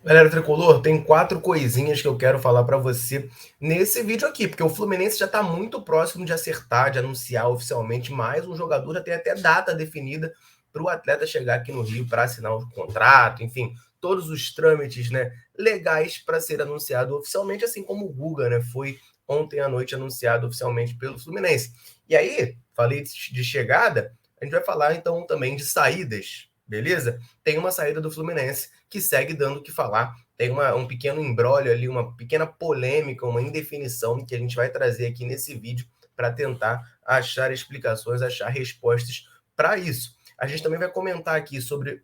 Galera tricolor, tem 4 coisinhas que eu quero falar para você nesse vídeo aqui, porque o Fluminense já está muito próximo de acertar, de anunciar oficialmente mais um jogador, já tem até data definida para o atleta chegar aqui no Rio para assinar o contrato, enfim, todos os trâmites, né, legais para ser anunciado oficialmente, assim como o Guga, né, foi ontem à noite anunciado oficialmente pelo Fluminense. E aí, falei de chegada, a gente vai falar então também de saídas, beleza? Tem uma saída do Fluminense que segue dando o que falar. Tem um pequeno embrólio ali, uma pequena polêmica, uma indefinição que a gente vai trazer aqui nesse vídeo para tentar achar explicações, achar respostas para isso. A gente também vai comentar aqui sobre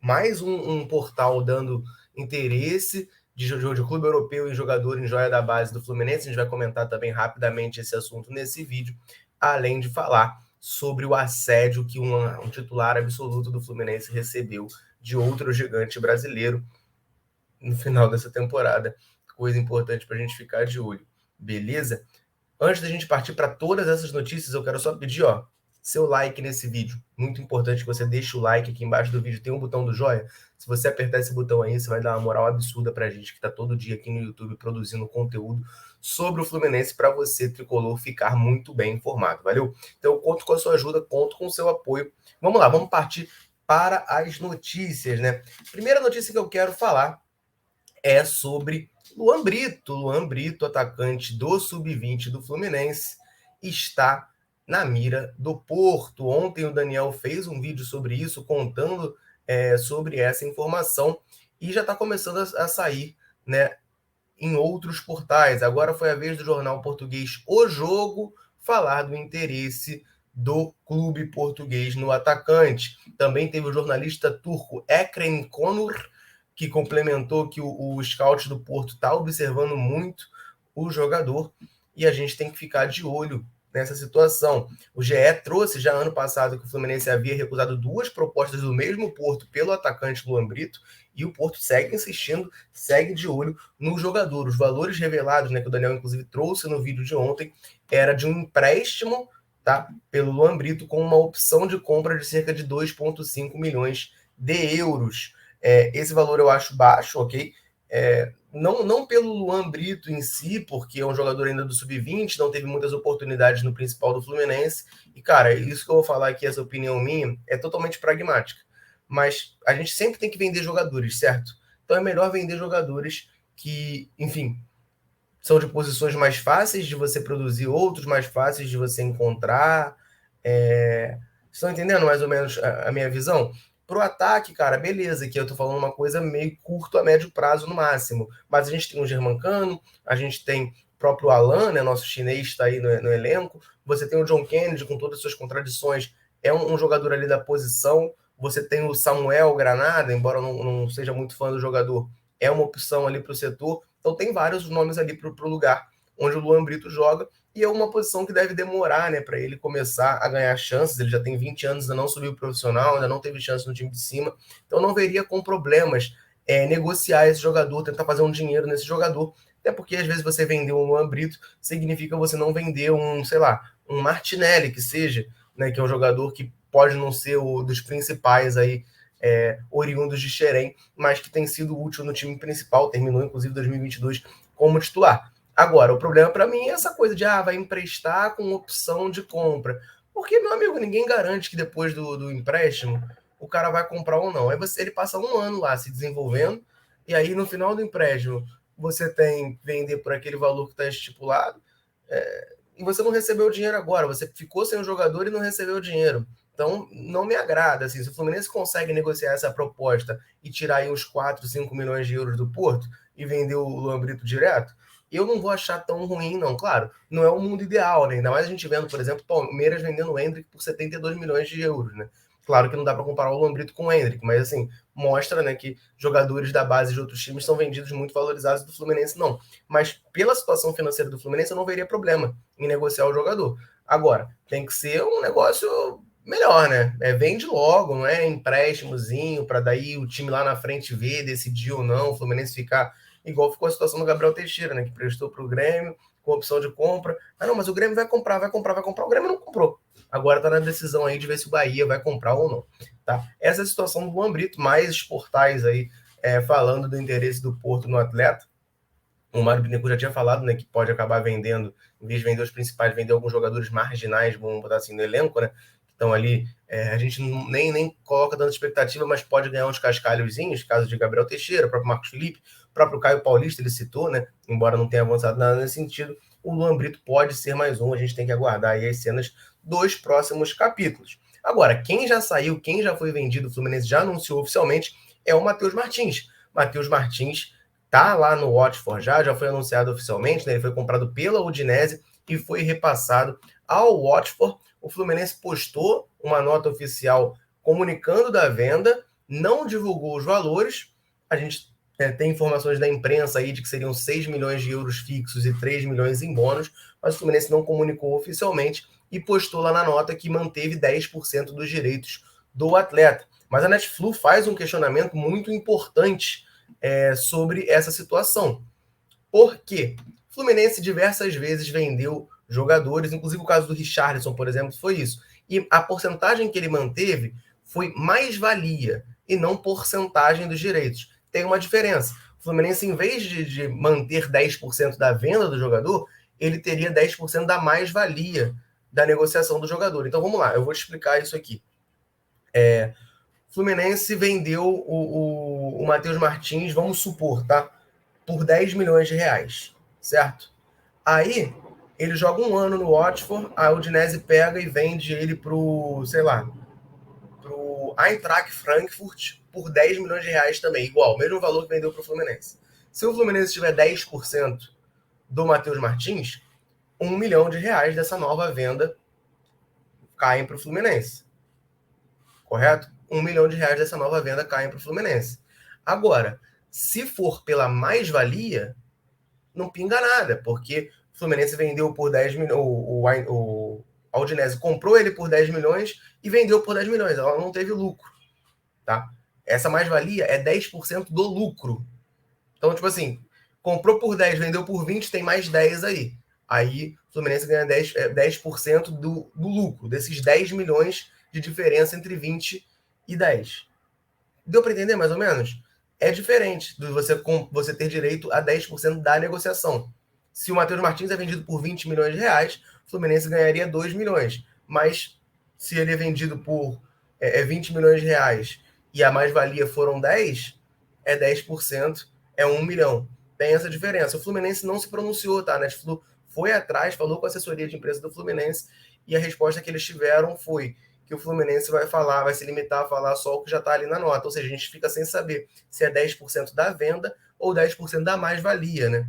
mais um portal dando interesse de clube europeu em jogador em joia da base do Fluminense. A gente vai comentar também rapidamente esse assunto nesse vídeo, além de falar sobre o assédio que um titular absoluto do Fluminense recebeu de outro gigante brasileiro no final dessa temporada. Coisa importante para a gente ficar de olho, beleza? Antes da gente partir para todas essas notícias, eu quero só pedir, ó, seu like nesse vídeo. Muito importante que você deixe o like aqui embaixo do vídeo. Tem um botão do joia. Se você apertar esse botão aí, você vai dar uma moral absurda para a gente que está todo dia aqui no YouTube produzindo conteúdo sobre o Fluminense para você, tricolor, ficar muito bem informado. Valeu? Então eu conto com a sua ajuda, conto com o seu apoio. Vamos lá, vamos partir para as notícias, né? Primeira notícia que eu quero falar é sobre Luan Brito. Luan Brito, atacante do Sub-20 do Fluminense, está na mira do Porto. Ontem o Daniel fez um vídeo sobre isso, contando sobre essa informação, e já está começando a sair, né, em outros portais. Agora foi a vez do jornal português O Jogo falar do interesse do clube português no atacante. Também teve o jornalista turco Ekrem Konur, que complementou que o scout do Porto está observando muito o jogador e a gente tem que ficar de olho nessa situação. O GE trouxe já ano passado que o Fluminense havia recusado 2 propostas do mesmo Porto pelo atacante Luan Brito, e o Porto segue insistindo, segue de olho no jogador. Os valores revelados, né, que o Daniel inclusive trouxe no vídeo de ontem, era de um empréstimo, tá, pelo Luan Brito com uma opção de compra de cerca de 2,5 milhões de euros. Esse valor eu acho baixo, ok? Não pelo Luan Brito em si, porque é um jogador ainda do Sub-20, não teve muitas oportunidades no principal do Fluminense. E, cara, isso que eu vou falar aqui, essa opinião minha, é totalmente pragmática. Mas a gente sempre tem que vender jogadores, certo? Então é melhor vender jogadores que, enfim, são de posições mais fáceis de você produzir, outros mais fáceis de você encontrar. Estão entendendo mais ou menos a minha visão? Pro ataque, cara, beleza, que eu tô falando uma coisa meio curto a médio prazo no máximo. Mas a gente tem o Germancano, a gente tem o próprio Alan, né, nosso chinês está aí no elenco. Você tem o John Kennedy com todas as suas contradições, é um jogador ali da posição. Você tem o Samuel Granada, embora eu não seja muito fã do jogador, é uma opção ali para o setor. Então tem vários nomes ali para o lugar onde o Luan Brito joga, e é uma posição que deve demorar, né, para ele começar a ganhar chances. Ele já tem 20 anos, ainda não subiu profissional, ainda não teve chance no time de cima, então não veria com problemas negociar esse jogador, tentar fazer um dinheiro nesse jogador, até porque às vezes você vender um Luan Brito significa você não vender um, sei lá, um Martinelli, que seja, né, que é um jogador que pode não ser o dos principais aí, oriundos de Xerém, mas que tem sido útil no time principal, terminou inclusive 2022 como titular. Agora, o problema para mim é essa coisa de vai emprestar com opção de compra. Porque, meu amigo, ninguém garante que depois do empréstimo o cara vai comprar ou não. Aí ele passa um ano lá se desenvolvendo, e aí no final do empréstimo você tem que vender por aquele valor que está estipulado, e você não recebeu o dinheiro agora. Você ficou sem o jogador e não recebeu o dinheiro. Então, não me agrada. Assim, se o Fluminense consegue negociar essa proposta e tirar aí uns 4, 5 milhões de euros do Porto e vender o Luan Brito direto, eu não vou achar tão ruim, não. Claro, não é o mundo ideal, né? Ainda mais a gente vendo, por exemplo, Palmeiras vendendo o Hendrick por 72 milhões de euros, né? Claro que não dá para comparar o Luan Brito com o Hendrick, mas assim, mostra, né, que jogadores da base de outros times são vendidos muito valorizados, do Fluminense não. Mas pela situação financeira do Fluminense, eu não veria problema em negociar o jogador. Agora, tem que ser um negócio melhor, né? Vende logo, não é empréstimozinho, para daí o time lá na frente ver, decidir ou não, o Fluminense ficar igual ficou a situação do Gabriel Teixeira, né? Que prestou para o Grêmio com opção de compra. Não, mas o Grêmio vai comprar, vai comprar, vai comprar. O Grêmio não comprou. Agora está na decisão aí de ver se o Bahia vai comprar ou não. Tá? Essa é a situação do Luan Brito, mais portais aí falando do interesse do Porto no atleta. O Mário Bittencourt já tinha falado, né, que pode acabar vendendo, em vez de vender os principais, vender alguns jogadores marginais, vamos botar assim, no elenco, né? Que estão ali. A gente nem coloca tanta expectativa, mas pode ganhar uns cascalhozinhos, caso de Gabriel Teixeira, o próprio Marcos Felipe, o próprio Caio Paulista, ele citou, né? Embora não tenha avançado nada nesse sentido, o Luan Brito pode ser mais um, a gente tem que aguardar aí as cenas dos próximos capítulos. Agora, quem já saiu, quem já foi vendido, o Fluminense já anunciou oficialmente, é o Matheus Martins. Matheus Martins tá lá no Watford já foi anunciado oficialmente, né? Ele foi comprado pela Udinese e foi repassado ao Watford. O Fluminense postou uma nota oficial comunicando da venda, não divulgou os valores. A gente tem informações da imprensa aí de que seriam 6 milhões de euros fixos e 3 milhões em bônus, mas o Fluminense não comunicou oficialmente e postou lá na nota que manteve 10% dos direitos do atleta. Mas a Netflix faz um questionamento muito importante sobre essa situação. Por quê? O Fluminense diversas vezes vendeu jogadores, inclusive o caso do Richarlison, por exemplo, foi isso. E a porcentagem que ele manteve foi mais-valia e não porcentagem dos direitos. Tem uma diferença. O Fluminense, em vez de manter 10% da venda do jogador, ele teria 10% da mais-valia da negociação do jogador. Então vamos lá, eu vou te explicar isso aqui. Fluminense vendeu o Matheus Martins, vamos supor, tá? Por 10 milhões de reais, certo? Aí, ele joga um ano no Watford, a Udinese pega e vende ele pro, sei lá, pro Eintracht Frankfurt por 10 milhões de reais também, igual, mesmo valor que vendeu pro Fluminense. Se o Fluminense tiver 10% do Matheus Martins, 1 milhão de reais dessa nova venda caem pro Fluminense. Correto? 1 milhão de reais dessa nova venda caem para o Fluminense. Agora, se for pela mais-valia, não pinga nada, porque o Fluminense vendeu por 10 milhões, a Udinese comprou ele por 10 milhões e vendeu por 10 milhões, ela não teve lucro, tá? Essa mais-valia é 10% do lucro. Então, tipo assim, comprou por 10, vendeu por 20, tem mais 10 aí. Aí o Fluminense ganha 10% do lucro, desses 10 milhões de diferença entre 20 e 10. Deu para entender mais ou menos? É diferente de você ter direito a 10% da negociação. Se o Matheus Martins é vendido por 20 milhões de reais, o Fluminense ganharia 2 milhões. Mas se ele é vendido por 20 milhões de reais e a mais-valia foram 10, é 10%, é 1 milhão. Tem essa diferença. O Fluminense não se pronunciou, tá? A Netflix foi atrás, falou com a assessoria de imprensa do Fluminense e a resposta que eles tiveram foi que o Fluminense vai se limitar a falar só o que já está ali na nota. Ou seja, a gente fica sem saber se é 10% da venda ou 10% da mais-valia, né?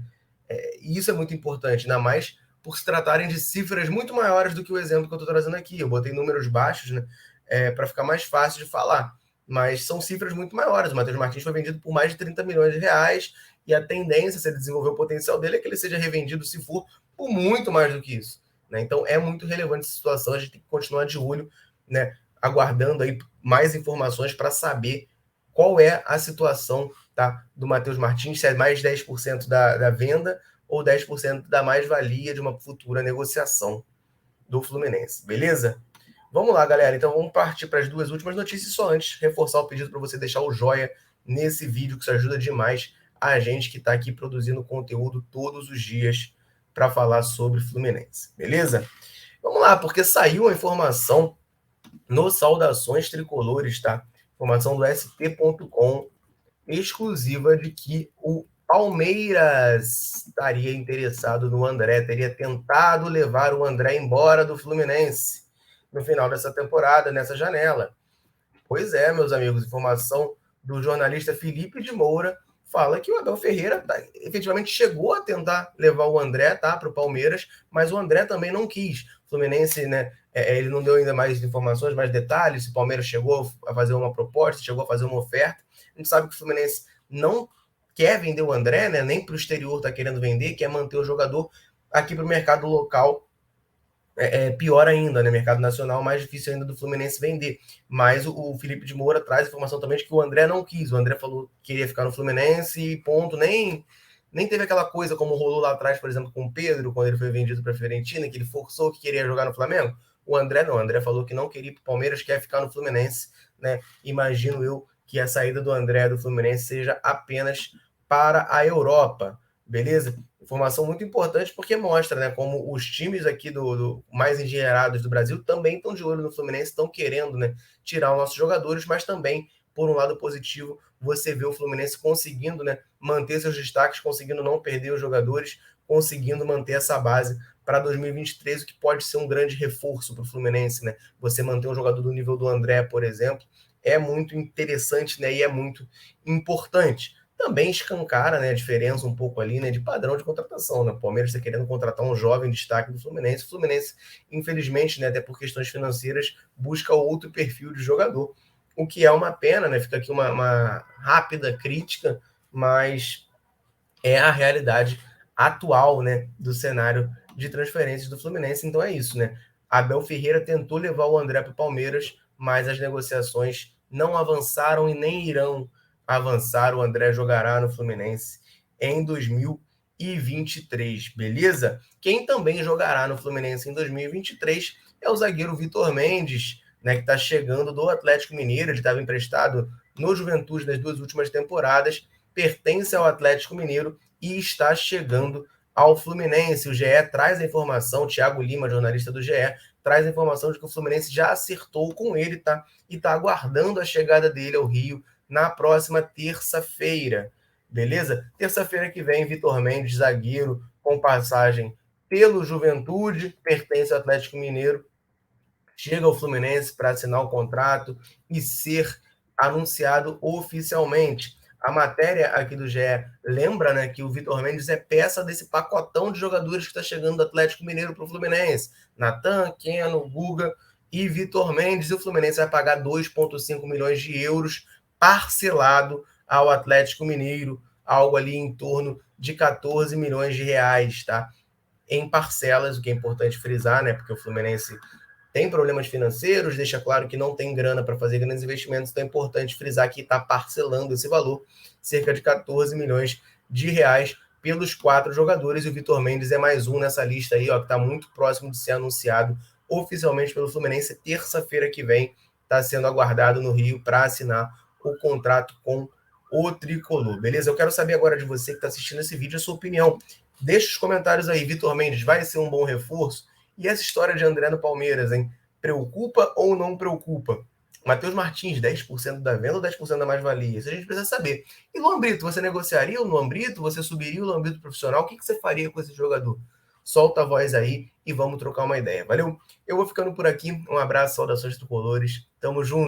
E isso é muito importante, ainda mais por se tratarem de cifras muito maiores do que o exemplo que eu estou trazendo aqui. Eu botei números baixos, né? Para ficar mais fácil de falar. Mas são cifras muito maiores. O Matheus Martins foi vendido por mais de 30 milhões de reais e a tendência, se ele desenvolver o potencial dele, é que ele seja revendido, se for, por muito mais do que isso. Né? Então é muito relevante essa situação, a gente tem que continuar de olho, né, aguardando aí mais informações para saber qual é a situação, tá, do Matheus Martins, se é mais 10% da venda ou 10% da mais-valia de uma futura negociação do Fluminense, beleza? Vamos lá, galera. Então vamos partir para as duas últimas notícias. Só antes, reforçar o pedido para você deixar o joinha nesse vídeo, que isso ajuda demais a gente que está aqui produzindo conteúdo todos os dias para falar sobre Fluminense, beleza? Vamos lá, porque saiu a informação no Saudações Tricolores, tá? Informação do ST.com, exclusiva de que o Palmeiras estaria interessado no André, teria tentado levar o André embora do Fluminense no final dessa temporada, nessa janela. Pois é, meus amigos, informação do jornalista Felipe de Moura fala que o Abel Ferreira efetivamente chegou a tentar levar o André, tá, para o Palmeiras, mas o André também não quis. O Fluminense, né, ele não deu ainda mais informações, mais detalhes, se o Palmeiras chegou a fazer uma proposta, chegou a fazer uma oferta. A gente sabe que o Fluminense não quer vender o André, né, nem para o exterior está querendo vender, quer manter o jogador aqui para o mercado local. Pior ainda, né? Mercado nacional, mais difícil ainda do Fluminense vender. Mas o Felipe de Moura traz informação também de que o André não quis. O André falou que queria ficar no Fluminense e ponto. Nem teve aquela coisa como rolou lá atrás, por exemplo, com o Pedro, quando ele foi vendido para a Fiorentina, que ele forçou que queria jogar no Flamengo. O André não. O André falou que não queria ir para o Palmeiras, quer ficar no Fluminense, né? Imagino eu que a saída do André do Fluminense seja apenas para a Europa, beleza? Informação muito importante porque mostra, né, como os times aqui do mais engenheirados do Brasil também estão de olho no Fluminense, estão querendo, né, tirar os nossos jogadores, mas também, por um lado positivo, você vê o Fluminense conseguindo, né, manter seus destaques, conseguindo não perder os jogadores, conseguindo manter essa base para 2023, o que pode ser um grande reforço para o Fluminense, né? Você manter um jogador do nível do André, por exemplo, é muito interessante, né? E é muito importante. Também escancara, né, a diferença um pouco ali, né, de padrão de contratação, né? O Palmeiras está querendo contratar um jovem destaque do Fluminense. O Fluminense, infelizmente, né, até por questões financeiras, busca outro perfil de jogador, o que é uma pena, né? Fica aqui uma rápida crítica, mas é a realidade atual, né, do cenário de transferências do Fluminense. Então é isso, né? Abel Ferreira tentou levar o André para o Palmeiras, mas as negociações não avançaram e nem irão avançar. O André jogará no Fluminense em 2023, beleza? Quem também jogará no Fluminense em 2023 é o zagueiro Vitor Mendes, né, que está chegando do Atlético Mineiro. Ele estava emprestado no Juventude nas 2 últimas temporadas, pertence ao Atlético Mineiro e está chegando ao Fluminense. O GE traz a informação, Thiago Lima, jornalista do GE, traz a informação de que o Fluminense já acertou com ele, tá? E está aguardando a chegada dele ao Rio na próxima terça-feira, beleza? Terça-feira que vem, Vitor Mendes, zagueiro, com passagem pelo Juventude, pertence ao Atlético Mineiro, chega ao Fluminense para assinar o contrato e ser anunciado oficialmente. A matéria aqui do GE lembra, né, que o Vitor Mendes é peça desse pacotão de jogadores que está chegando do Atlético Mineiro para o Fluminense. Natan, Keno, Guga e Vitor Mendes. E o Fluminense vai pagar 2,5 milhões de euros parcelado ao Atlético Mineiro, algo ali em torno de 14 milhões de reais, tá? Em parcelas, o que é importante frisar, né? Porque o Fluminense tem problemas financeiros, deixa claro que não tem grana para fazer grandes investimentos, então é importante frisar que está parcelando esse valor, cerca de 14 milhões de reais, pelos 4 jogadores, e o Vitor Mendes é mais um nessa lista aí, ó, que está muito próximo de ser anunciado oficialmente pelo Fluminense. Terça-feira que vem está sendo aguardado no Rio para assinar o contrato com o Tricolor, beleza? Eu quero saber agora de você que está assistindo esse vídeo a sua opinião. Deixa os comentários aí, Vitor Mendes vai ser um bom reforço? E essa história de André no Palmeiras, hein? Preocupa ou não preocupa? Matheus Martins, 10% da venda ou 10% da mais-valia? Isso a gente precisa saber. E Luan Brito, você negociaria o Luan Brito? Você subiria o Luan Brito profissional? O que você faria com esse jogador? Solta a voz aí e vamos trocar uma ideia. Valeu? Eu vou ficando por aqui. Um abraço, saudações tricolores. Tamo junto.